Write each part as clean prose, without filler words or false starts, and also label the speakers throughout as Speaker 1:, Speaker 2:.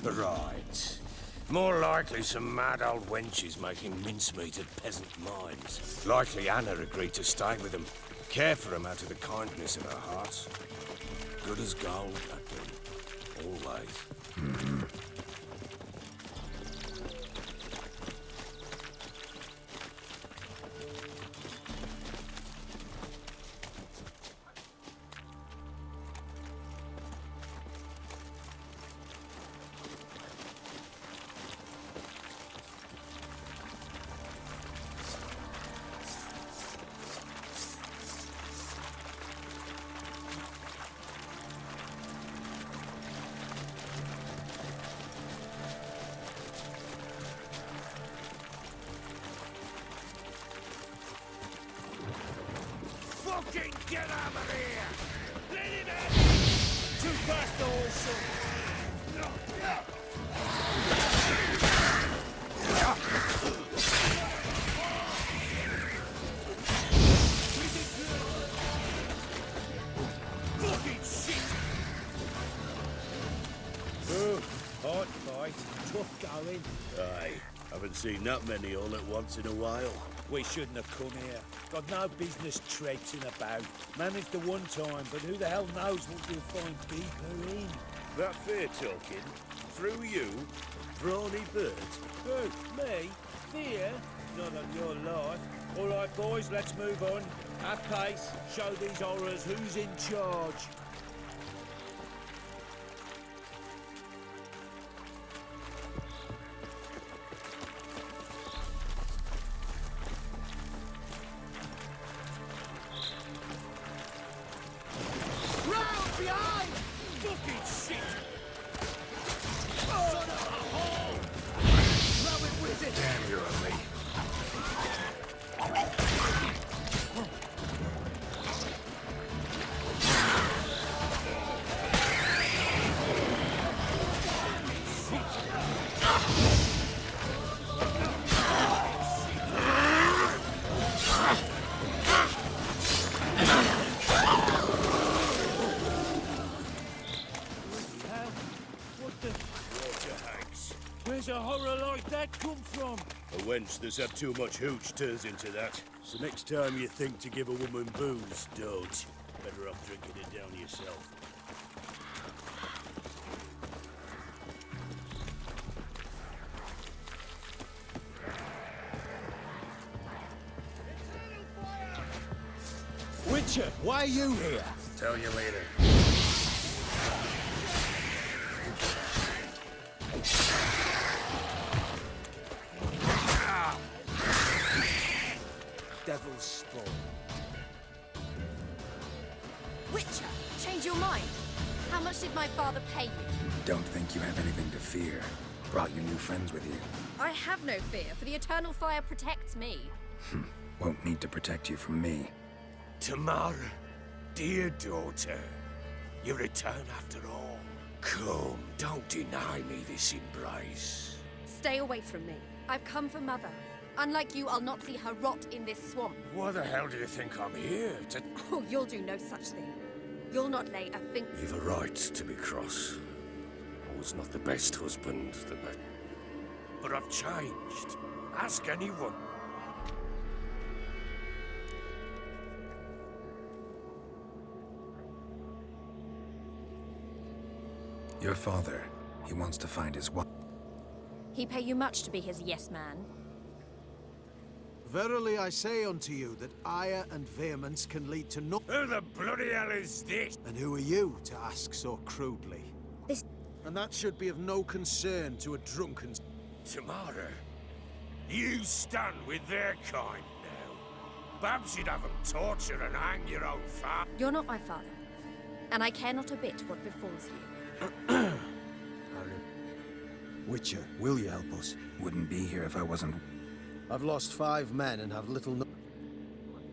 Speaker 1: Right. More likely some mad old wenches making mincemeat at peasant mines. Likely Anna agreed to stay with them, care for them out of the kindness of her heart. Good as gold, that do. Always. Fucking get out of here! Let him in! Too fast, also! Fucking shit!
Speaker 2: Oh, hard fight. Tough going. Aye. Haven't seen that many all at once in a while. We shouldn't have come here. Got no business traipsing about. Managed the one time, but who the hell knows what you'll find deeper in. That fair talking? Through you? Brawny bird? Who? Me? Fear? Not on your life. All right, boys, let's move on. At pace, show these horrors who's in charge.
Speaker 1: Damn, you're a me.
Speaker 2: Where's a horror like that come from? A wench that's had too much hooch turns into that. So next time you think to give a woman booze, don't. Better off drinking it down yourself.
Speaker 3: Witcher, why are you here?
Speaker 1: Tell you later.
Speaker 3: Devil's spawn.
Speaker 4: Witcher, change your mind. How much did my father pay you?
Speaker 5: Don't think you have anything to fear. Brought your new friends with you.
Speaker 4: I have no fear, for the eternal fire protects me.
Speaker 5: Won't need to protect you from me.
Speaker 1: Tamara, dear daughter, you return after all. Come, don't deny me this embrace.
Speaker 4: Stay away from me. I've come for Mother. Unlike you, I'll not see her rot in this swamp.
Speaker 1: Why the hell do you think I'm here? To...
Speaker 4: Oh, you'll do no such thing. You'll not lay a finger.
Speaker 1: You've a right to be cross. I was not the best husband, but I've changed. Ask anyone.
Speaker 5: Your father, he wants to find his wife.
Speaker 4: He pay you much to be his yes man.
Speaker 3: Verily I say unto you that ire and vehemence can lead to no—
Speaker 1: Who the bloody hell is this?
Speaker 3: And who are you to ask so crudely?
Speaker 4: This—
Speaker 3: And that should be of no concern to a drunken—
Speaker 1: Tamara, you stand with their kind now. Perhaps you'd have them torture and hang your own father.
Speaker 4: You're not my father, and I care not a bit what befalls you.
Speaker 3: Witcher, will you help us?
Speaker 5: Wouldn't be here if I wasn't...
Speaker 3: I've lost 5 men and have little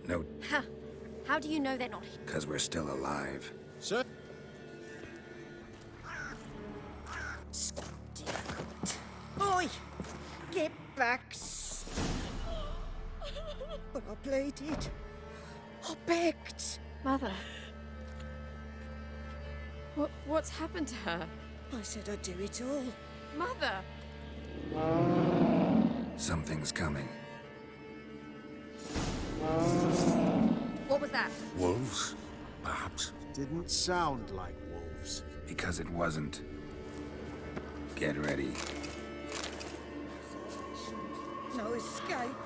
Speaker 5: No,
Speaker 4: Ha! How do you know they're not here?
Speaker 5: because we're still alive.
Speaker 3: Sir?
Speaker 6: Oi! Get back! But I pleaded. I begged.
Speaker 4: Mother. What's happened to her?
Speaker 6: I said I'd do it all.
Speaker 4: Mother!
Speaker 5: Something's coming.
Speaker 4: What was that?
Speaker 5: Wolves? Perhaps.
Speaker 3: Didn't sound like wolves.
Speaker 5: Because it wasn't. Get ready.
Speaker 6: No escape.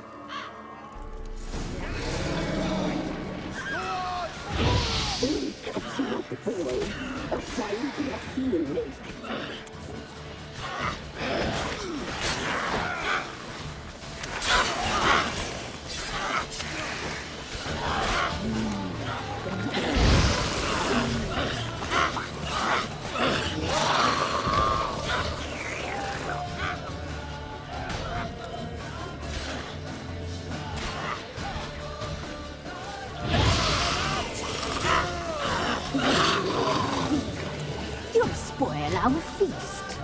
Speaker 7: You'll spoil our feast.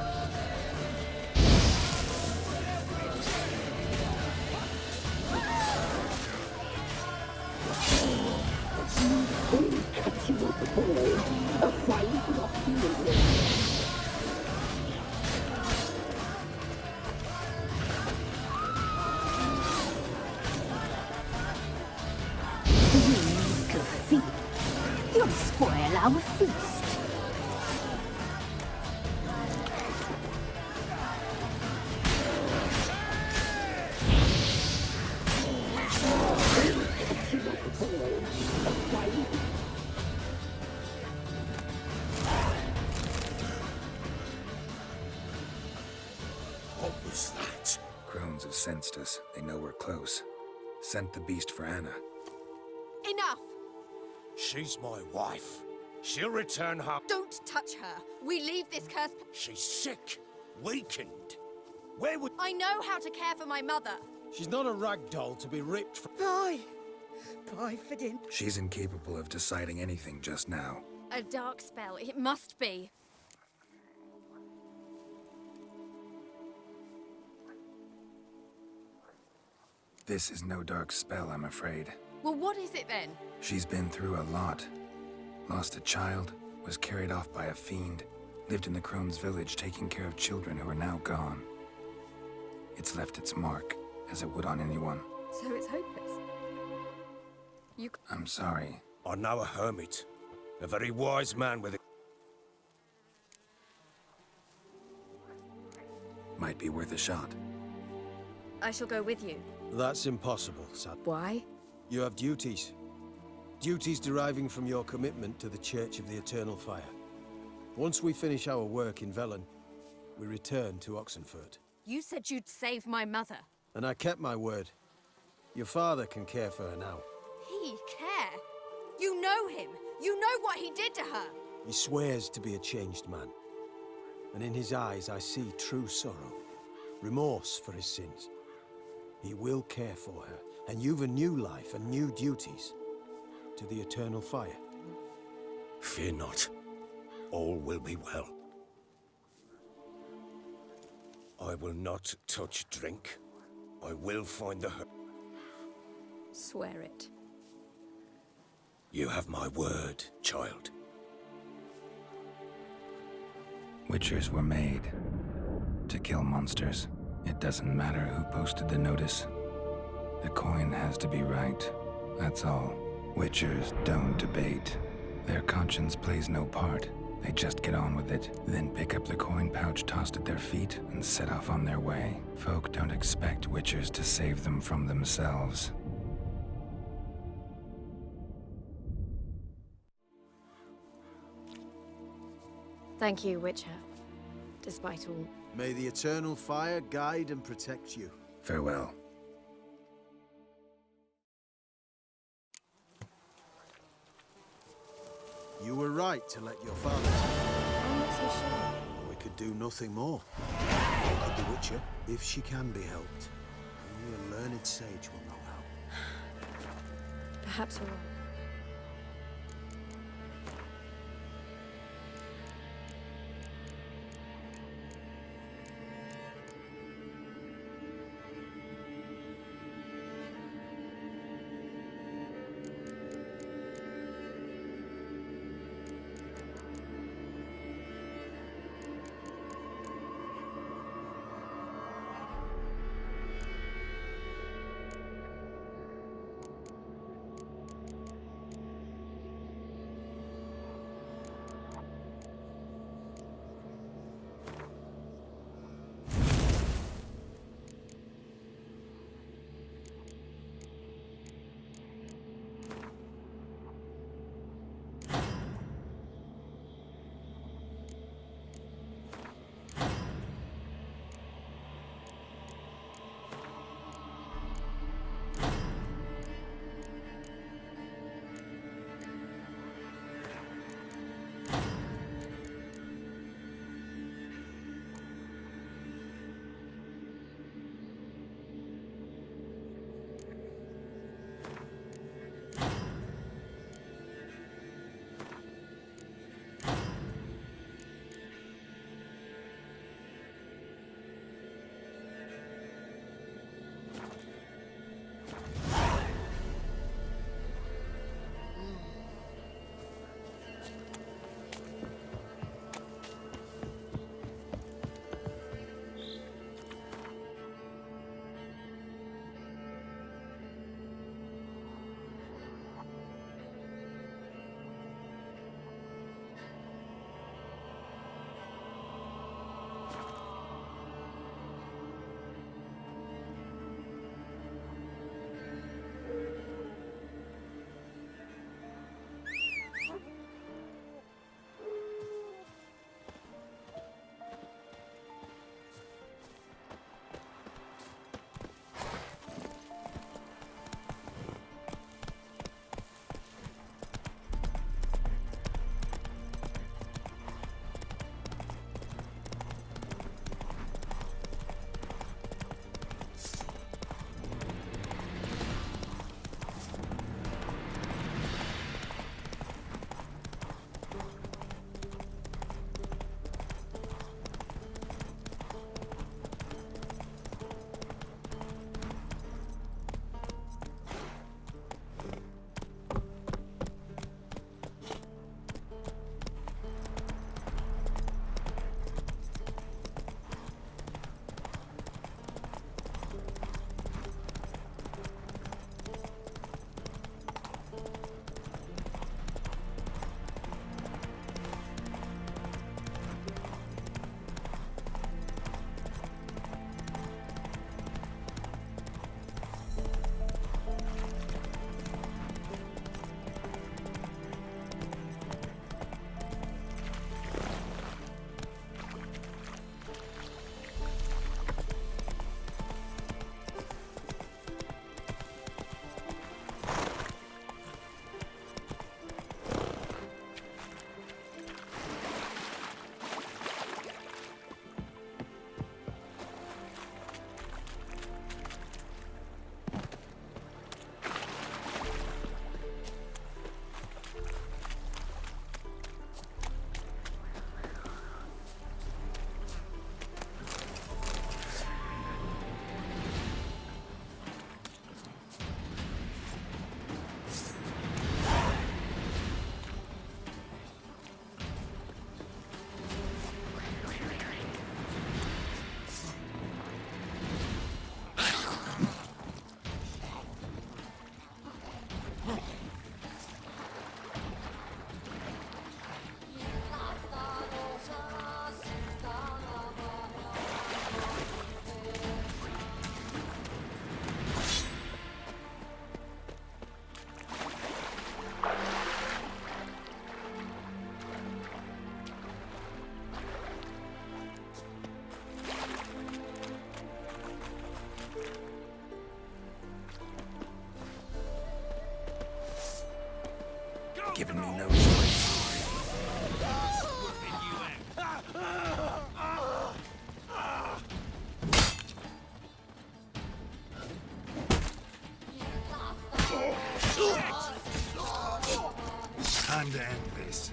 Speaker 7: You'll spoil our feast.
Speaker 1: What was that?
Speaker 5: Crones have sensed us. They know we're close. Sent the beast for Anna.
Speaker 4: Enough!
Speaker 1: She's my wife. She'll return home.
Speaker 4: Don't touch her. We leave this curse.
Speaker 1: She's sick, weakened. Where would...
Speaker 4: I know how to care for my mother.
Speaker 3: She's not a rag doll to be ripped from.
Speaker 6: Bye. Bye for dinner.
Speaker 5: She's incapable of deciding anything just now.
Speaker 4: A dark spell. It must be.
Speaker 5: This is no dark spell, I'm afraid.
Speaker 4: Well, what is it then?
Speaker 5: She's been through a lot. Lost a child, was carried off by a fiend, lived in the Crone's village taking care of children who are now gone. It's left its mark, as it would on anyone.
Speaker 4: So it's hopeless.
Speaker 5: I'm sorry.
Speaker 1: I know a hermit. A very wise man with a...
Speaker 5: Might be worth a shot.
Speaker 4: I shall go with you.
Speaker 3: That's impossible, Sad.
Speaker 4: Why?
Speaker 3: You have duties. Duties deriving from your commitment to the Church of the Eternal Fire. Once we finish our work in Velen, we return to Oxenfurt.
Speaker 4: You said you'd save my mother.
Speaker 3: And I kept my word. Your father can care for her now.
Speaker 4: He care? You know him. You know what he did to her.
Speaker 3: He swears to be a changed man. And in his eyes I see true sorrow. Remorse for his sins. He will care for her. And you've a new life and new duties. To the Eternal Fire.
Speaker 1: Fear not. All will be well. I will not touch drink. I will find the...
Speaker 4: Swear it.
Speaker 1: You have my word, child.
Speaker 5: Witchers were made to kill monsters. It doesn't matter who posted the notice. The coin has to be right. That's all. Witchers don't debate. Their conscience plays no part. They just get on with it, then pick up the coin pouch tossed at their feet and set off on their way. Folk don't expect witchers to save them from themselves.
Speaker 4: Thank you, Witcher. Despite all.
Speaker 3: May the Eternal Fire guide and protect you.
Speaker 5: Farewell.
Speaker 3: You were right to let your father
Speaker 4: I'm not so sure.
Speaker 3: We could do nothing more. Or could the Witcher, if she can be helped. Only a learned sage will know how.
Speaker 4: Perhaps we're wrong.
Speaker 5: time to end this.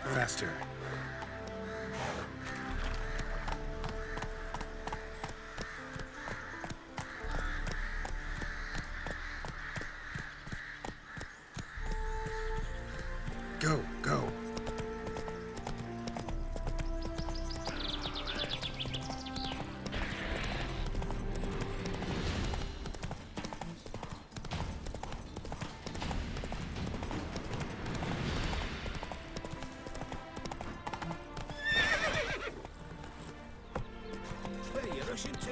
Speaker 5: Faster. Go, go.
Speaker 2: Where are you rushing to?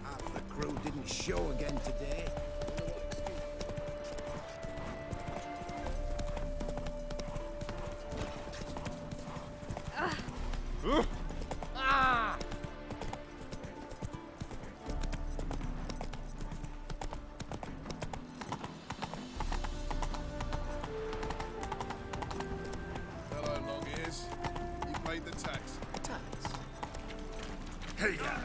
Speaker 1: Half the crew didn't show again today.
Speaker 8: Hello, long ears. You paid the tax.
Speaker 5: Hey, yeah.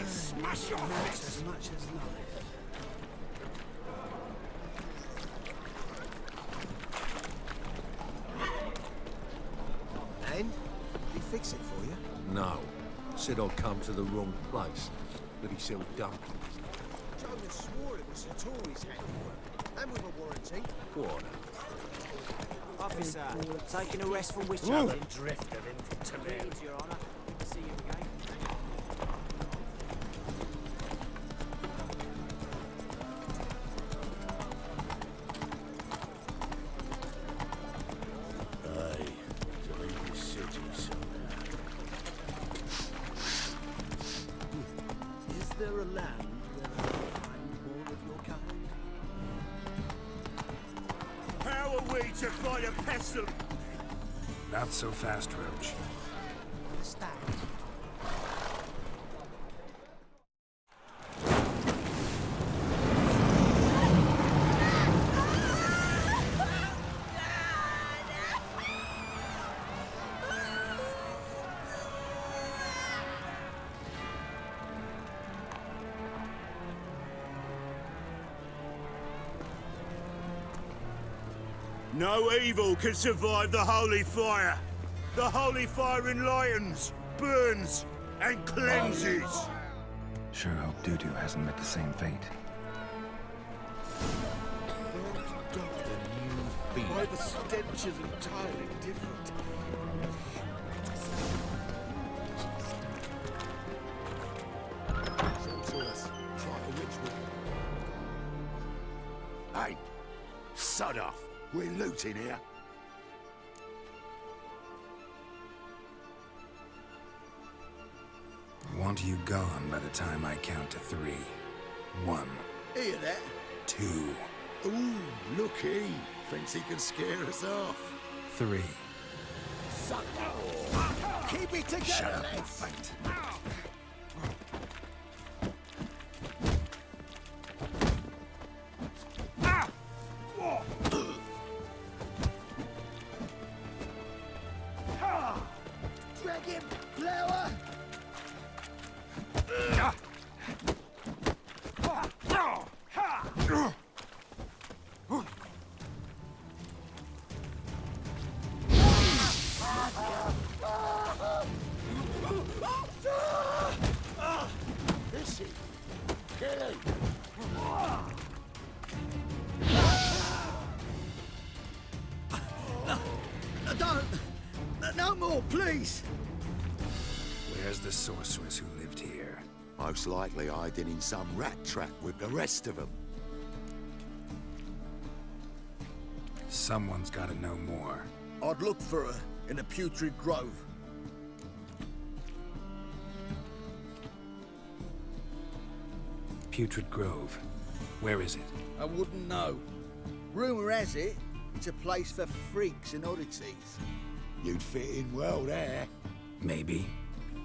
Speaker 3: Smash your fist as much as life. And? Did he fix it for you?
Speaker 9: No. Said I'd come to the wrong place. But he sold dumplings.
Speaker 3: Jonas swore it was the Tories' handiwork. And with a warranty.
Speaker 9: What?
Speaker 10: Officer, taking a rest from which having
Speaker 2: Drifted into Toledo.
Speaker 10: Your Honour. Good to see you again.
Speaker 2: Aye, to leave the city somewhere.
Speaker 3: Is there a land where I can find more of your kind?
Speaker 2: How are we to fight a pestilence?
Speaker 5: Not so fast, Roach.
Speaker 3: What's that?
Speaker 2: No evil can survive the holy fire. The holy fire enlightens, burns, and cleanses.
Speaker 5: Sure hope Dudu hasn't met the same fate.
Speaker 9: Why the stench is entirely different.
Speaker 1: Hey, sod off. We're looting here.
Speaker 5: Want you gone by the time I count to 3. 1,
Speaker 1: Hear that?
Speaker 5: 2,
Speaker 1: Ooh, looky. Thinks he can scare us off.
Speaker 5: 3.
Speaker 1: Keep it together,
Speaker 5: Shut up and
Speaker 1: lads.
Speaker 5: fight.
Speaker 1: Drag him, Flower! This is... Kill him!
Speaker 2: don't! No more, please!
Speaker 5: Where's the sorceress who lived here?
Speaker 11: Most likely hiding in some rat trap with the rest of them.
Speaker 5: Someone's gotta know more.
Speaker 2: I'd look for her in the Putrid Grove.
Speaker 5: Putrid Grove. Where is it?
Speaker 2: I wouldn't know. Rumour has it, it's a place for freaks and oddities.
Speaker 11: You'd fit in well there.
Speaker 5: Maybe.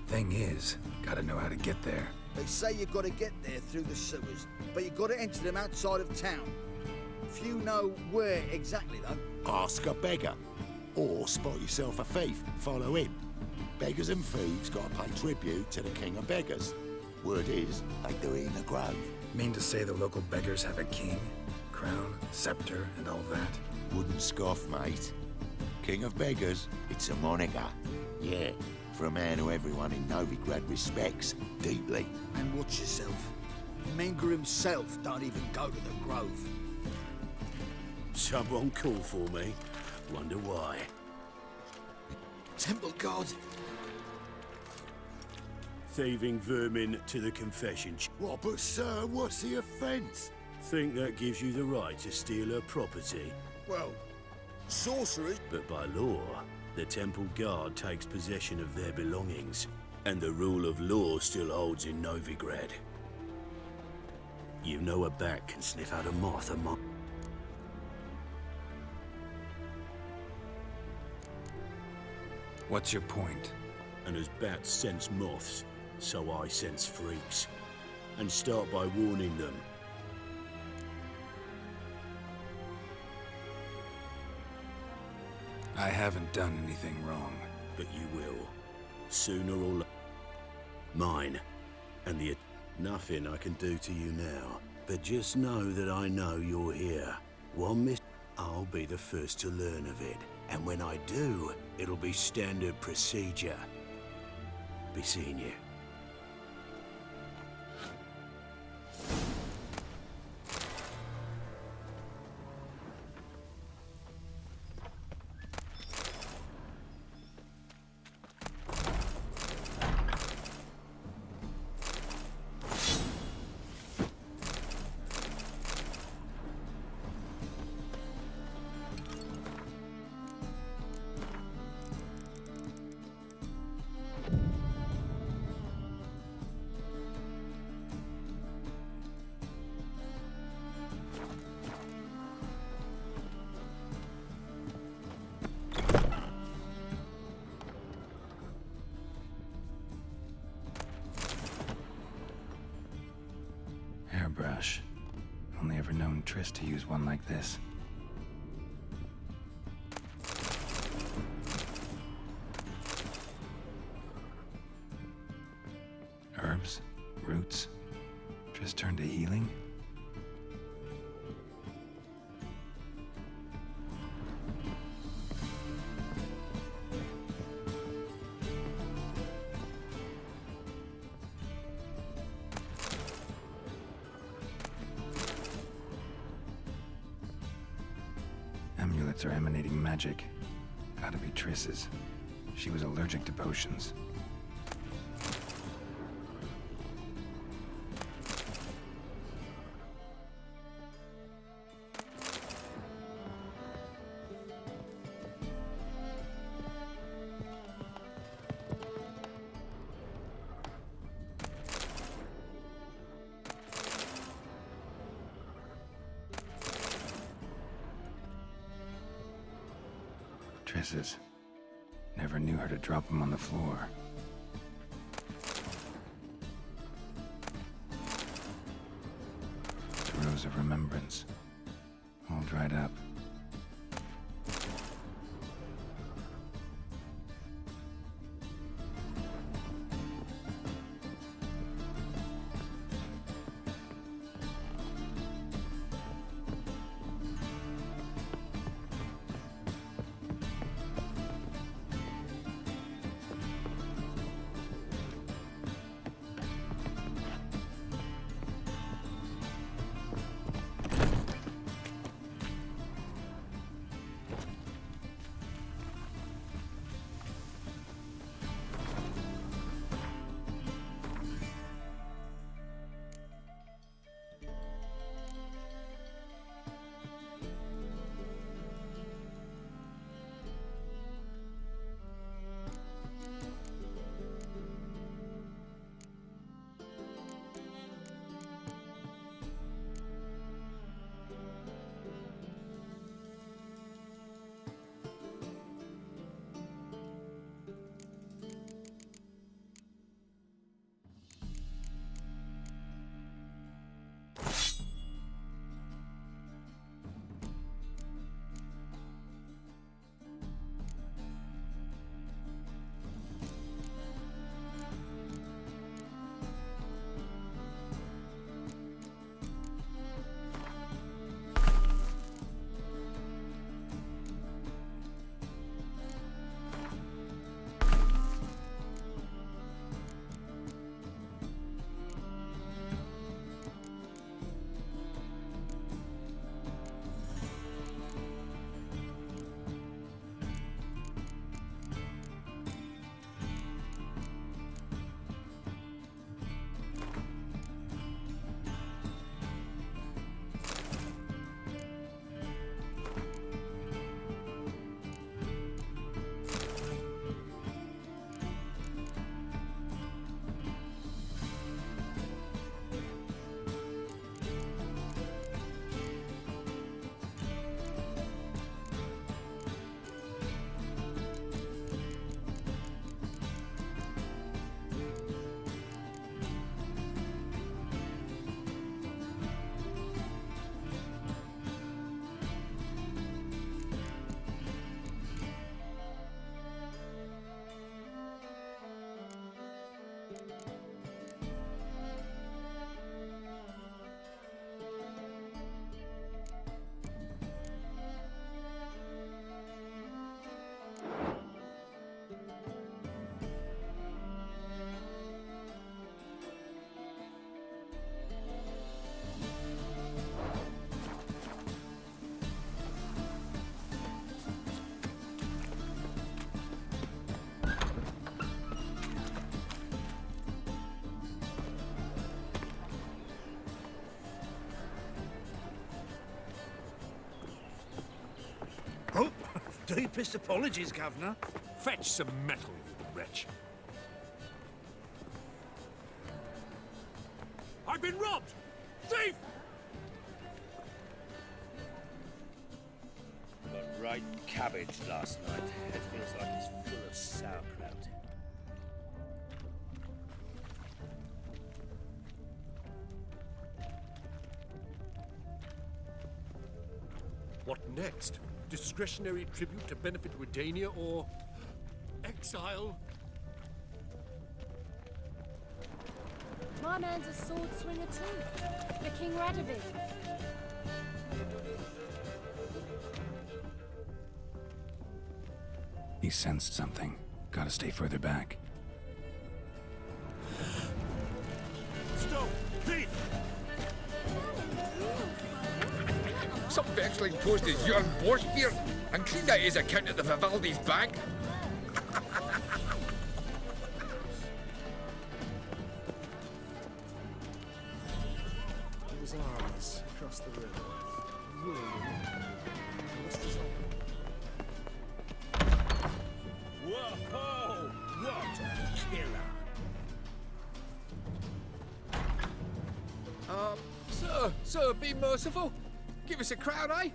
Speaker 5: Thing is, gotta know how to get there.
Speaker 2: They say you've got to get there through the sewers, but you've got to enter them outside of town. Few know where exactly, though.
Speaker 11: Ask a beggar. Or spot yourself a thief, follow him. Beggars and thieves gotta pay tribute to the king of beggars. Word is, they do it in the grove.
Speaker 5: Mean to say the local beggars have a king, crown, scepter, and all that?
Speaker 11: Wouldn't scoff, mate. King of beggars, it's a moniker. Yeah, for a man who everyone in Novigrad respects deeply.
Speaker 2: And watch yourself. Menger himself don't even go to the grove. Someone call for me. Wonder why.
Speaker 11: Temple God.
Speaker 2: Thieving vermin to the confession.
Speaker 11: What, but sir, what's the offence?
Speaker 2: Think that gives you the right to steal her property?
Speaker 11: Well, sorcerers.
Speaker 2: But by law, the Temple Guard takes possession of their belongings, and the rule of law still holds in Novigrad. You know a bat can sniff out a moth a month.
Speaker 5: What's your point?
Speaker 2: And as bats sense moths, so I sense freaks. And start by warning them.
Speaker 5: I haven't done anything wrong.
Speaker 2: But you will. Sooner or later. Mine. And the... Nothing I can do to you now. But just know that I know you're here. One miss... I'll be the first to learn of it. And when I do, it'll be standard procedure. Be seeing you.
Speaker 5: Hairbrush. Only ever known Triss to use one like this. Herbs? Roots? Triss turned to healing? Amulets are emanating magic. Gotta be Triss's. She was allergic to potions. Triss's. Never knew her to drop them on the floor. The Rose of Remembrance. All dried up.
Speaker 2: Deepest apologies, Governor.
Speaker 9: Fetch some metal, you wretch. I've been robbed! Thief!
Speaker 2: Got right cabbage last night. It feels like it's full of sauerkraut.
Speaker 9: What next? Discretionary tribute to benefit Redania or exile?
Speaker 4: My man's a sword swinger too. The King Radovid.
Speaker 5: He sensed something. Gotta stay further back.
Speaker 9: Stop! Thief!
Speaker 12: Some vexling posted Jörn Borchbeer and cleaned out his account at the Vivaldi's bank.
Speaker 10: It was ours across the river.
Speaker 2: Whoa! What a killer!
Speaker 12: Sir, be merciful. Give us a crown, eh?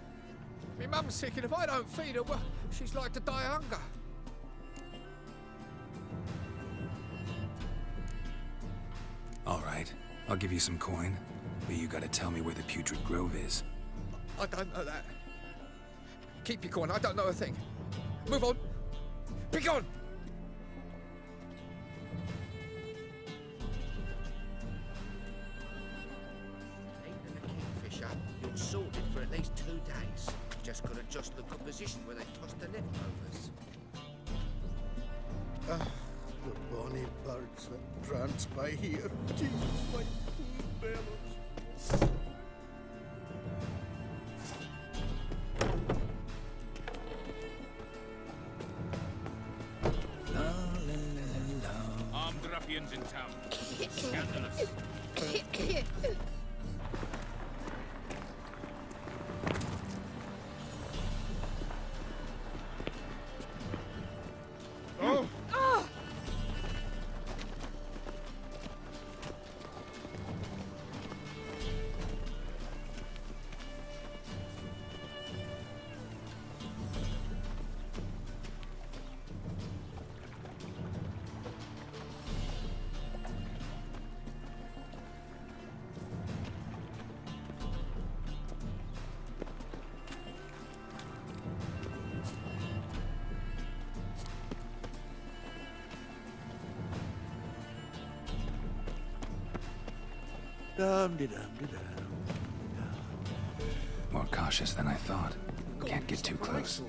Speaker 12: Me mum's sick, and if I don't feed her, well, she's like to die of hunger.
Speaker 5: All right, I'll give you some coin, but you gotta tell me where the Putrid Grove is.
Speaker 12: I don't know that. Keep your coin, I don't know a thing. Move on. Be gone!
Speaker 13: You're sorted for at least 2 days. Just gotta adjust the composition where they toss the leftovers.
Speaker 11: The bonny birds that prance by here. Jesus, my food bellows.
Speaker 2: Armed ruffians in town. Scandalous.
Speaker 5: More cautious than I thought. Can't get too close.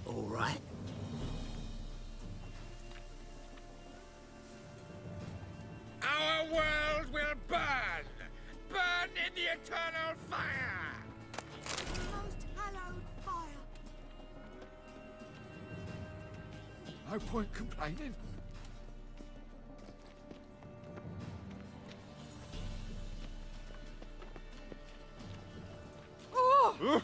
Speaker 13: All right.
Speaker 12: Our world will burn! Burn in the eternal fire!
Speaker 6: Most hallowed fire.
Speaker 12: No point complaining. Oh!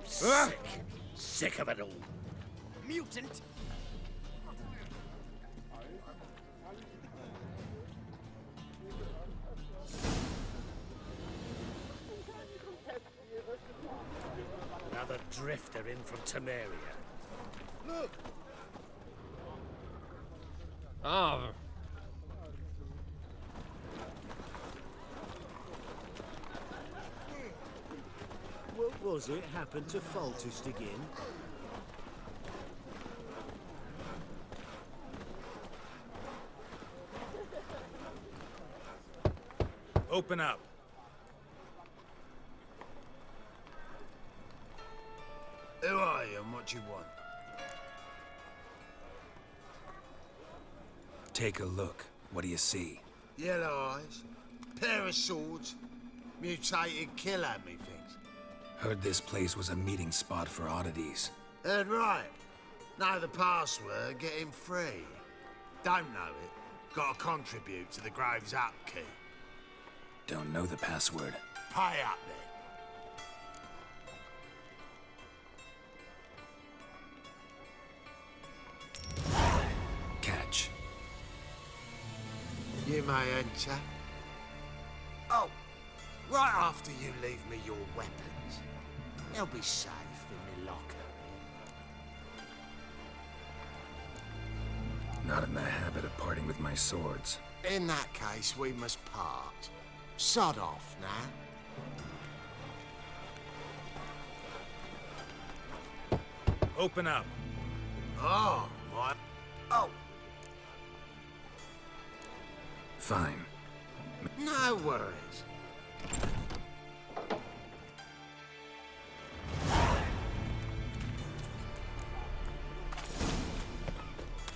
Speaker 2: Sick. Sick of it all.
Speaker 10: Mutant!
Speaker 2: Another drifter in from Temeria. Look!
Speaker 12: Ah.
Speaker 10: What was it happened to Foltest again?
Speaker 2: Open up.
Speaker 3: Who are you and what you want?
Speaker 5: Take a look. What do you see?
Speaker 11: Yellow eyes, pair of swords, mutated killer, methinks.
Speaker 5: Heard this place was a meeting spot for oddities.
Speaker 11: Heard right. Know the password, get him free. Don't know it, gotta contribute to the Grave's upkeep.
Speaker 5: Don't know the password.
Speaker 11: Pay up then.
Speaker 5: Catch.
Speaker 11: You may enter. Oh, right after you leave me your weapons. They'll be safe in my locker.
Speaker 5: Not in the habit of parting with my swords.
Speaker 11: In that case, we must part. Sod off now.
Speaker 5: Open up.
Speaker 11: Oh, my... Oh,
Speaker 5: Fine.
Speaker 11: no worries.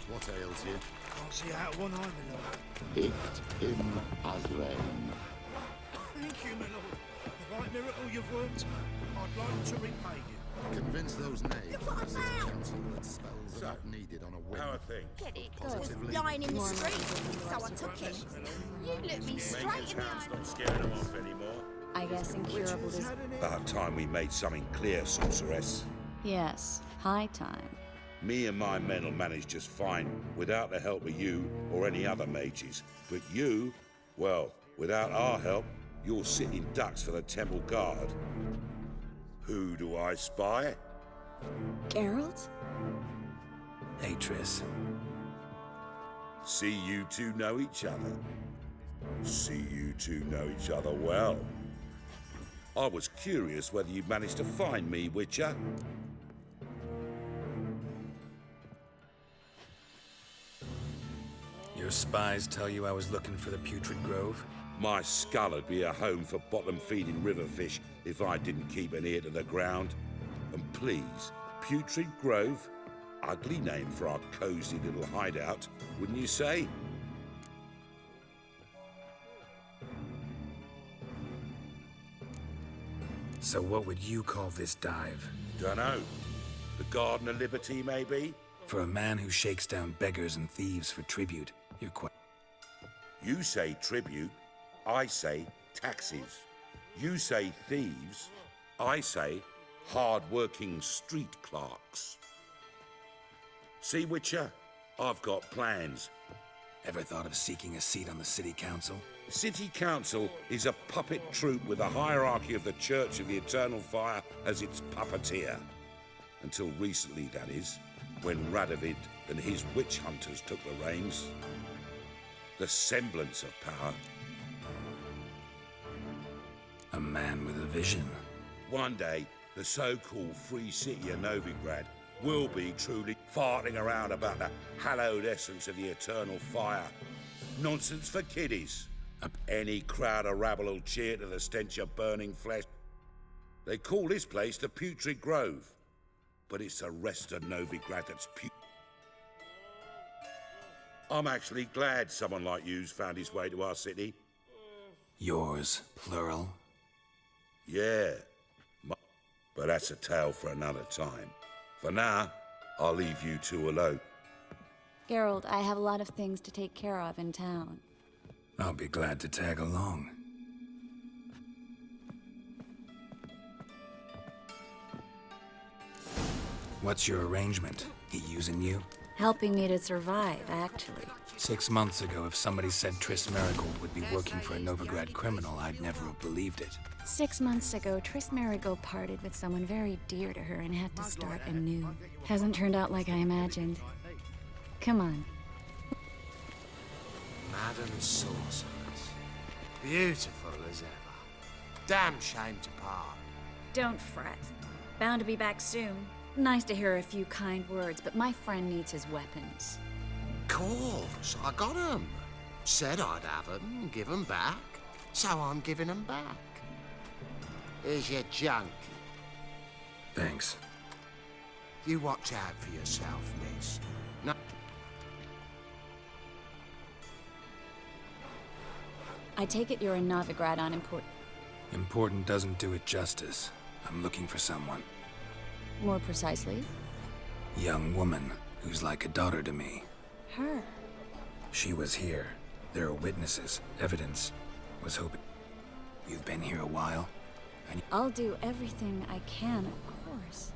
Speaker 9: What ails you?
Speaker 2: Can't see out one eye, my lord.
Speaker 11: It him as rain.
Speaker 2: Thank you, my lord. The right miracle you've worked. I'd like to repay you.
Speaker 9: Convince those knaves
Speaker 6: What
Speaker 9: of the
Speaker 6: about?
Speaker 9: council that spells are not needed on a whim.
Speaker 8: How are things?
Speaker 6: Get it?
Speaker 9: Positively.
Speaker 6: Lying in the street, so I took it. You looked me straight in the eye.
Speaker 2: Not scaring them off anymore.
Speaker 14: I guess incurable is...
Speaker 2: About time we made something clear, sorceress.
Speaker 14: Yes, high time.
Speaker 2: Me and my men will manage just fine without the help of you or any other mages. But you, well, without our help, you're sitting ducks for the temple guard. Who do I spy?
Speaker 14: Geralt?
Speaker 5: Hey, Triss.
Speaker 2: See you two know each other. See you two know each other well. I was curious whether you'd managed to find me, Witcher.
Speaker 5: Your spies tell you I was looking for the Putrid Grove?
Speaker 2: My skull would be a home for bottom-feeding river fish if I didn't keep an ear to the ground. And please, Putrid Grove? Ugly name for our cozy little hideout, wouldn't you say?
Speaker 5: So what would you call this dive?
Speaker 2: Dunno. The Garden of Liberty, maybe?
Speaker 5: For a man who shakes down beggars and thieves for tribute, you're quite...
Speaker 2: You say tribute, I say taxes. You say thieves, I say hard-working street clerks. See, Witcher? I've got plans.
Speaker 5: Ever thought of seeking a seat on the city council?
Speaker 2: City Council is a puppet troupe with a hierarchy of the Church of the Eternal Fire as its puppeteer. Until recently, that is, when Radovid and his witch hunters took the reins. The semblance of power.
Speaker 5: A man with a vision.
Speaker 2: One day, the so-called free city of Novigrad will be truly farting around about the hallowed essence of the Eternal Fire. Nonsense for kiddies. Any crowd of rabble will cheer to the stench of burning flesh. They call this place the Putrid Grove, but it's the rest of Novigrad that's I'm actually glad someone like you's found his way to our city.
Speaker 5: Yours, plural?
Speaker 2: Yeah, but that's a tale for another time. For now, I'll leave you two alone.
Speaker 14: Geralt, I have a lot of things to take care of in town.
Speaker 5: I'll be glad to tag along. What's your arrangement? He using you?
Speaker 14: Helping me to survive, actually.
Speaker 5: 6 months ago, if somebody said Triss Marigold would be working for a Novigrad criminal, I'd never have believed it.
Speaker 14: 6 months ago, Triss Marigold parted with someone very dear to her and had to start anew. Hasn't turned out like I imagined. Come on.
Speaker 11: Madam Sorceress. Beautiful as ever. Damn shame to part.
Speaker 14: Don't fret. Bound to be back soon. Nice to hear a few kind words, but my friend needs his weapons.
Speaker 11: Course, I got 'em. Said I'd have 'em and give 'em back. So I'm giving 'em back. Here's your junk.
Speaker 5: Thanks.
Speaker 11: You watch out for yourself, miss. No.
Speaker 14: I take it you're a Novigrad on import.
Speaker 5: Important doesn't do it justice. I'm looking for someone.
Speaker 14: More precisely?
Speaker 5: Young woman who's like a daughter to me.
Speaker 14: Her.
Speaker 5: She was here. There are witnesses, evidence. Was hoping. You've been here a while?
Speaker 14: I'll do everything I can, of course.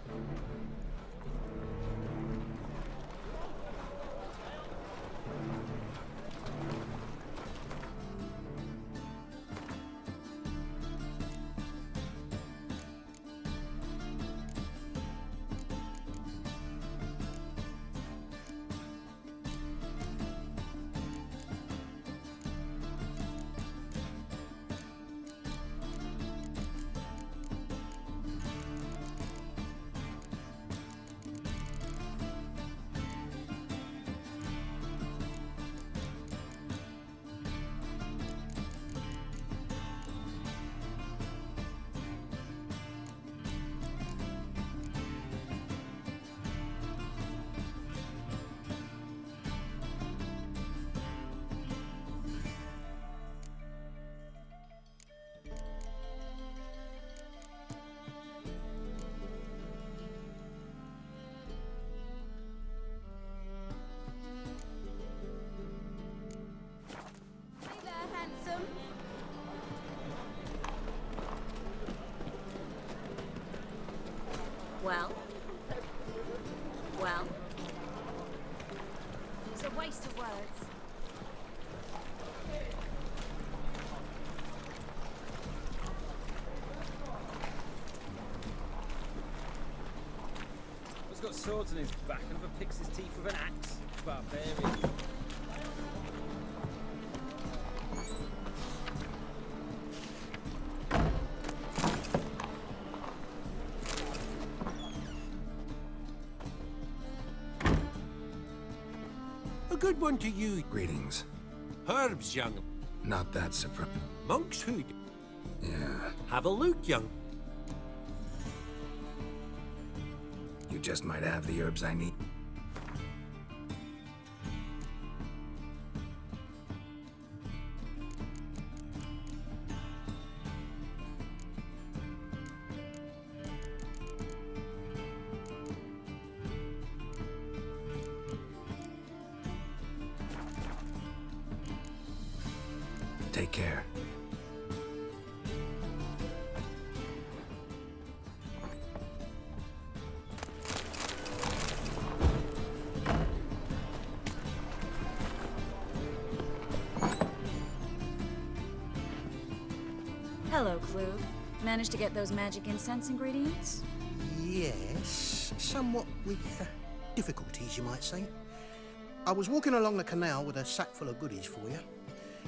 Speaker 4: Well? It's a waste of words.
Speaker 10: He's got swords on his back and never picks his teeth with an axe. Barbarian.
Speaker 9: A good one to you.
Speaker 5: Greetings.
Speaker 9: Herbs, young.
Speaker 5: Not that surprised.
Speaker 9: Monk's hood.
Speaker 5: Yeah.
Speaker 9: Have a look, young.
Speaker 5: You just might have the herbs I need. Take care.
Speaker 14: Hello, Klug. Managed to get those magic incense ingredients?
Speaker 15: Yes, somewhat with difficulties, you might say. I was walking along the canal with a sack full of goodies for you.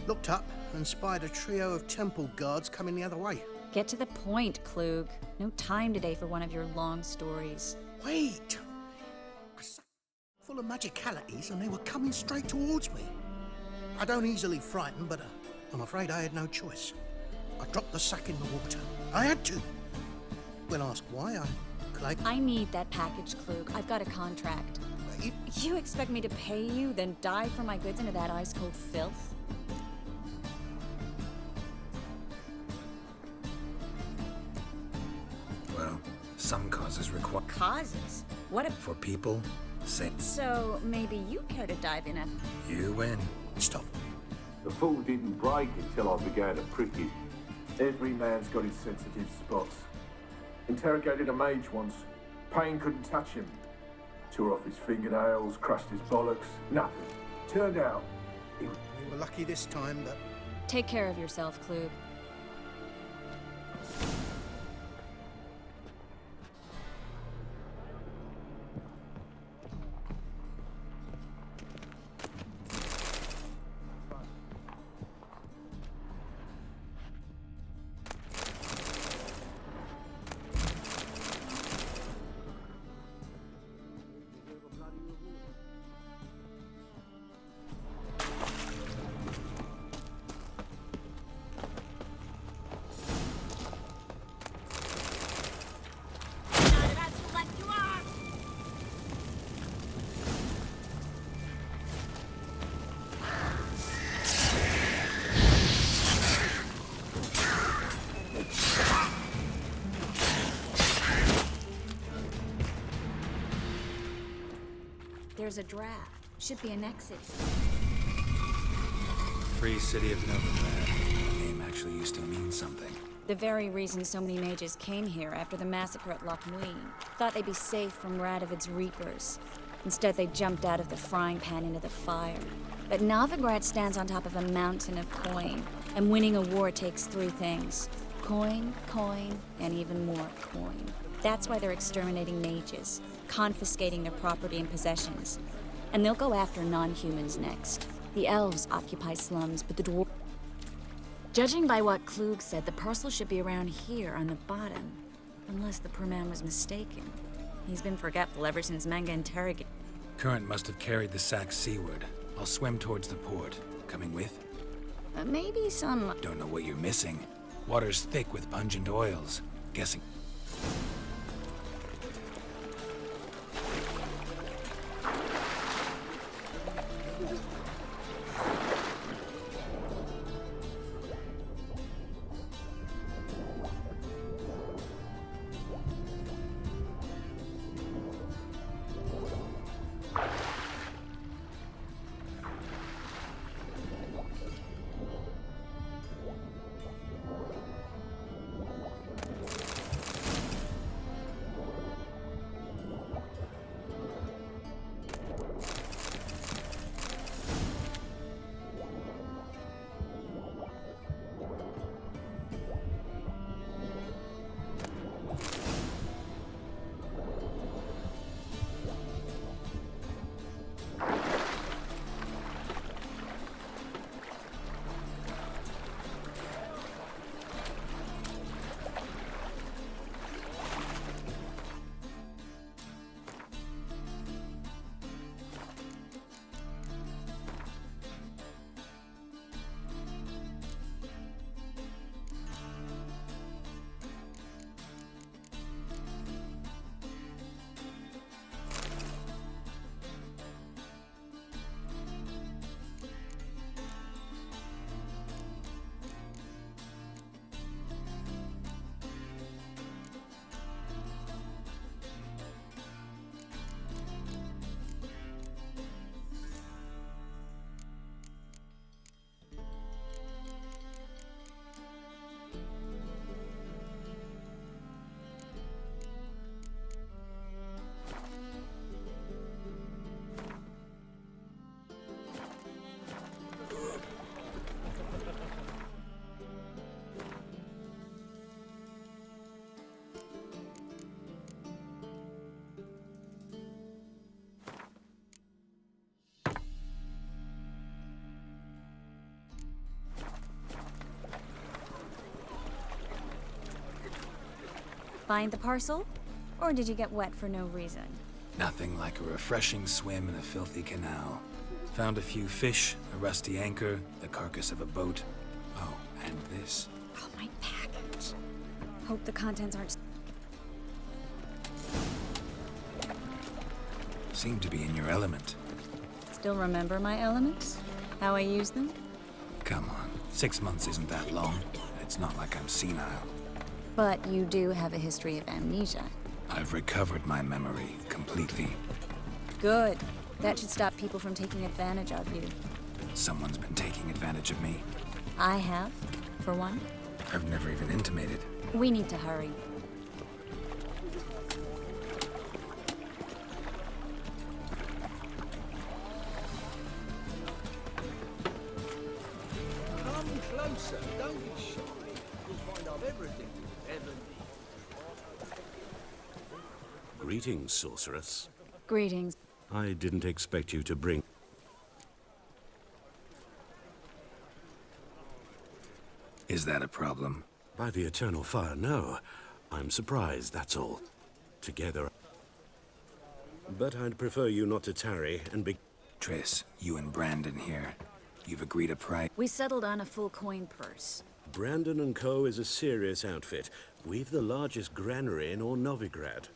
Speaker 15: Looked up and spied a trio of temple guards coming the other way.
Speaker 14: Get to the point, Klug. No time today for one of your long stories.
Speaker 15: Wait! A sack full of magicalities and they were coming straight towards me. I don't easily frighten, but I'm afraid I had no choice. I dropped the sack in the water. I had to. When asked why,
Speaker 14: I need that package, Klug. I've got a contract. You expect me to pay you, then dive for my goods into that ice-cold filth?
Speaker 5: Well, some causes require...
Speaker 14: Causes? What if...
Speaker 5: For people, say...
Speaker 14: So, maybe you care to dive in a...
Speaker 5: You win.
Speaker 15: Stop.
Speaker 16: The fall didn't break until I began to prick it. Every man's got his sensitive spots. Interrogated a mage once. Pain couldn't touch him. Tore off his fingernails, crushed his bollocks. Nothing. Turned out,
Speaker 15: We were lucky this time, but...
Speaker 14: Take care of yourself, Klug. there's a draft. Should be an exit.
Speaker 5: Free City of Novigrad. The name actually used to mean something.
Speaker 14: The very reason so many mages came here after the massacre at Loch Muin. Thought they'd be safe from Radovid's reapers. Instead, they jumped out of the frying pan into the fire. But Novigrad stands on top of a mountain of coin, and winning a war takes 3 things. Coin, coin, and even more coin. That's why they're exterminating mages, confiscating their property and possessions. And they'll go after non-humans next. The elves occupy slums, but the dwarves... Judging by what Klug said, the parcel should be around here on the bottom. Unless the poor man was mistaken. He's been forgetful ever since Manga interrogated.
Speaker 5: Current must have carried the sack seaward. I'll swim towards the port. Coming with?
Speaker 14: Maybe some...
Speaker 5: Don't know what you're missing. Water's thick with pungent oils. Guessing...
Speaker 14: Find the parcel? Or did you get wet for no reason?
Speaker 5: Nothing like a refreshing swim in a filthy canal. Found a few fish, a rusty anchor, the carcass of a boat. Oh, and this.
Speaker 14: Oh, my package. Hope the contents aren't...
Speaker 5: Seem to be in your element.
Speaker 14: Still remember my elements? How I use them?
Speaker 5: Come on, 6 months isn't that long. It's not like I'm senile.
Speaker 14: But you do have a history of amnesia.
Speaker 5: I've recovered my memory completely.
Speaker 14: Good. That should stop people from taking advantage of you.
Speaker 5: Someone's been taking advantage of me.
Speaker 14: I have, for one.
Speaker 5: I've never even intimated.
Speaker 14: We need to hurry.
Speaker 2: Come closer, don't be shy. You'll find out everything you ever need.
Speaker 17: Greetings, sorceress.
Speaker 14: Greetings.
Speaker 17: I didn't expect you to bring...
Speaker 5: Is that a problem?
Speaker 17: By the eternal fire, no. I'm surprised, that's all. Together... But I'd prefer you not to tarry and be...
Speaker 5: Triss, you and Brandon here. You've agreed a price.
Speaker 14: We settled on a full coin purse.
Speaker 17: Brandon & Co. is a serious outfit. We've the largest granary in all Novigrad.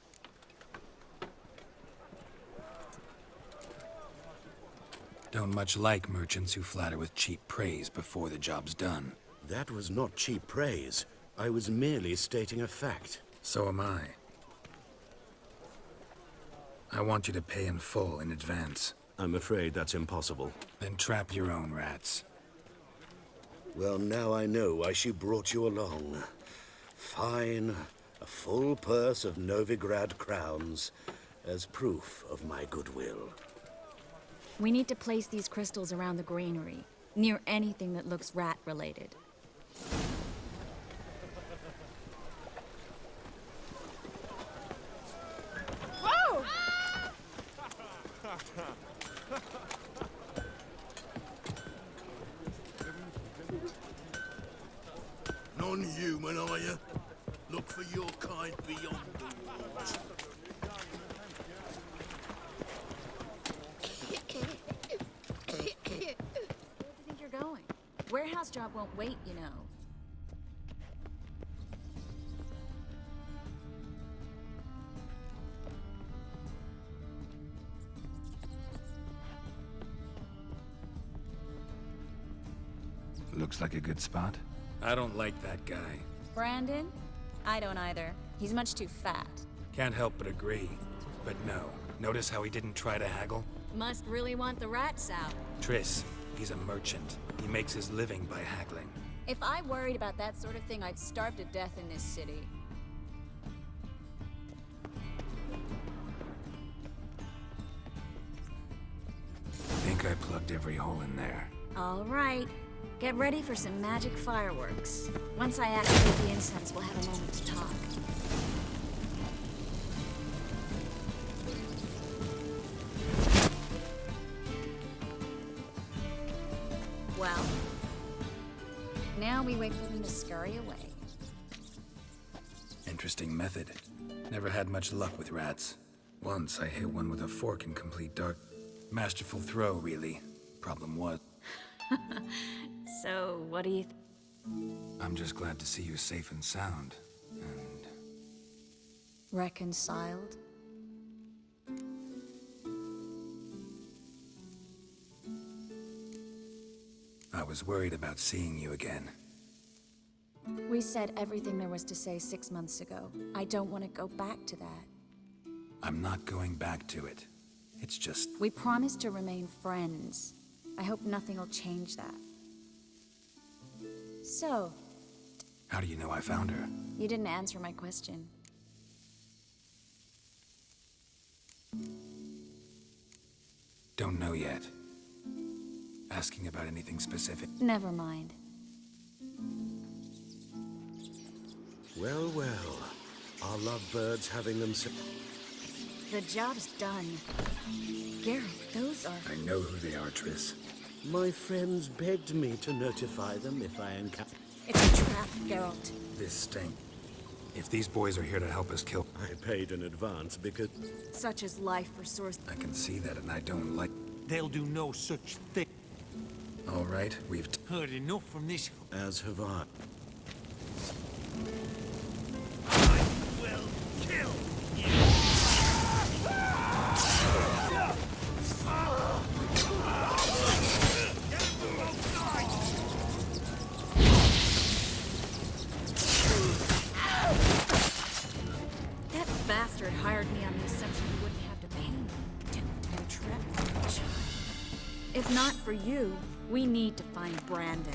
Speaker 5: Don't much like merchants who flatter with cheap praise before the job's done.
Speaker 17: That was not cheap praise. I was merely stating a fact.
Speaker 5: So am I. I want you to pay in full in advance.
Speaker 17: I'm afraid that's impossible.
Speaker 5: Then trap your own rats.
Speaker 17: Well, now I know why she brought you along. Fine. A full purse of Novigrad crowns as proof of my goodwill.
Speaker 14: We need to place these crystals around the granary, near anything that looks rat-related.
Speaker 6: Whoa!
Speaker 11: Non-human, are you? Look for your kind beyond the walls.
Speaker 14: Where do you think you're going? Warehouse job won't wait, you know.
Speaker 5: Looks like a good spot. I don't like that guy.
Speaker 14: Brandon? I don't either. He's much too fat.
Speaker 5: Can't help but agree. But no. Notice how he didn't try to haggle?
Speaker 14: Must really want the rats out.
Speaker 5: Triss, he's a merchant. He makes his living by haggling.
Speaker 14: If I worried about that sort of thing, I'd starve to death in this city.
Speaker 5: Think I plugged every hole in there.
Speaker 14: All right. Get ready for some magic fireworks. Once I activate the incense, we'll have a moment to talk. Well, now we wait for them to scurry away.
Speaker 5: Interesting method. Never had much luck with rats. Once I hit one with a fork in complete dark. Masterful throw, really. Problem was,
Speaker 14: So, what do you...
Speaker 5: I'm just glad to see you safe and sound. And
Speaker 14: Reconciled?
Speaker 5: I was worried about seeing you again.
Speaker 14: We said everything there was to say 6 months ago. I don't want to go back to that.
Speaker 5: I'm not going back to it. It's just...
Speaker 14: We promised to remain friends. I hope nothing will change that. So,
Speaker 5: How do you know I found her?
Speaker 14: you didn't answer my question.
Speaker 5: Don't know yet. Asking about anything specific?
Speaker 14: Never mind.
Speaker 17: Well, well. Are lovebirds having them...
Speaker 14: The job's done. Geralt, those are...
Speaker 5: I know who they are, Triss.
Speaker 17: My friends begged me to notify them if I encounter...
Speaker 14: It's a trap, Geralt.
Speaker 5: This stink. If these boys are here to help us kill...
Speaker 17: I paid in advance because...
Speaker 14: Such is life for Source.
Speaker 5: I can see that, and I don't like...
Speaker 18: They'll do no such thing.
Speaker 5: All right, we've...
Speaker 18: Heard enough from this.
Speaker 17: As have I.
Speaker 18: I will kill you.
Speaker 14: That bastard hired me on the assumption he wouldn't have to pay me. Don't trap me, child. If not for you, we need to find Brandon.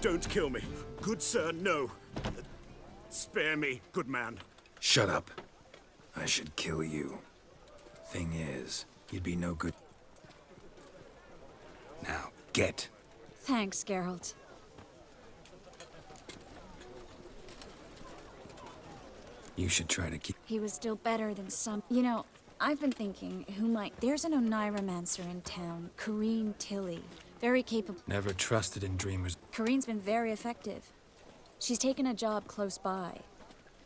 Speaker 17: Don't kill me. Good sir, no. Spare me, good man.
Speaker 5: Shut up. I should kill you. Thing is, you'd be no good. Get.
Speaker 14: Thanks, Geralt.
Speaker 5: You should try to keep...
Speaker 14: He was still better than some... You know, I've been thinking, who might... There's an Oneiromancer in town, Corrine Tilly. Very capable...
Speaker 5: Never trusted in dreamers.
Speaker 14: Corrine's been very effective. She's taken a job close by.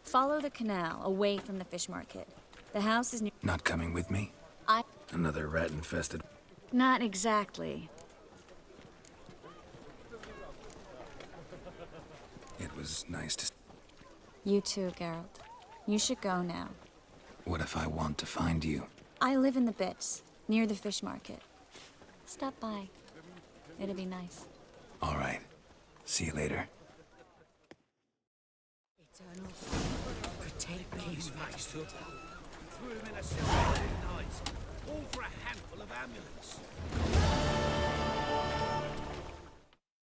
Speaker 14: Follow the canal, away from the fish market. The house is near...
Speaker 5: Not coming with me? Another rat-infested...
Speaker 14: Not exactly.
Speaker 5: It was nice to...
Speaker 14: You too, Geralt. You should go now.
Speaker 5: What if I want to find you?
Speaker 14: I live in the Bits, near the fish market. Stop by. It'll be nice.
Speaker 5: All right. See you later.
Speaker 13: Protect these mates. Threw him in a cell night. All for a handful of amulets.